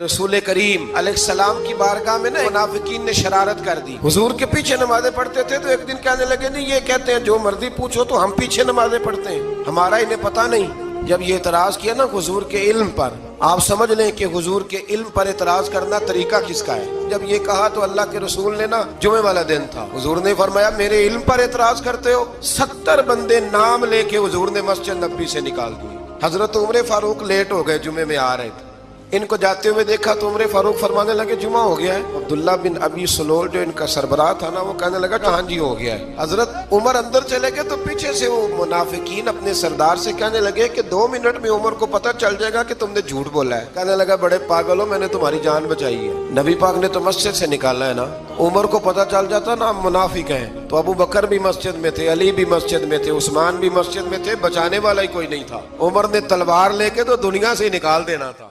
रसूल करीम अलैहिस्सलाम की बारगाह में ना मुनाफिकीन ने शरारत कर दी। हुजूर के पीछे नमाजें पढ़ते थे तो एक दिन कहने लगे, नहीं ये कहते हैं जो मर्जी पूछो तो हम पीछे नमाजें पढ़ते हैं, हमारा इन्हें पता नहीं। जब ये इतराज किया ना हुजूर के इल्म पर, आप समझ लें कि हुजूर के इल्म पर इतराज करना तरीका किसका है। जब ये कहा तो अल्लाह के रसूल ने ना, जुमे वाला दिन था, हुजूर ने फरमाया मेरे इल्म पर इतराज करते हो। 70 बंदे नाम लेके हुजूर ने मस्जिद नबी से निकाल दिए। हजरत उमर फारूक लेट हो गए, जुमे में आ रहे थे, इनको जाते हुए देखा तो उमर फारूक फरमाने लगे जुमा हो गया है। अब्दुल्ला बिन अबी सलोल जो इनका सरबराह था ना, वो कहने लगा कि हाँ जी हो गया है। हजरत उमर अंदर चले गए तो पीछे से वो मुनाफिकीन अपने सरदार से कहने लगे कि 2 मिनट में उमर को पता चल जाएगा कि तुमने झूठ बोला है। कहने लगा बड़े पागल हो, मैंने तुम्हारी जान बचाई है, नबी पाक ने तो मस्जिद से निकाला है ना। उमर को पता चल जाता ना मुनाफिक है तो अबू बकर भी मस्जिद में थे, अली भी मस्जिद में थे, उस्मान भी मस्जिद में थे, बचाने वाला ही कोई नहीं था। उमर ने तलवार लेके तो दुनिया से निकाल देना था।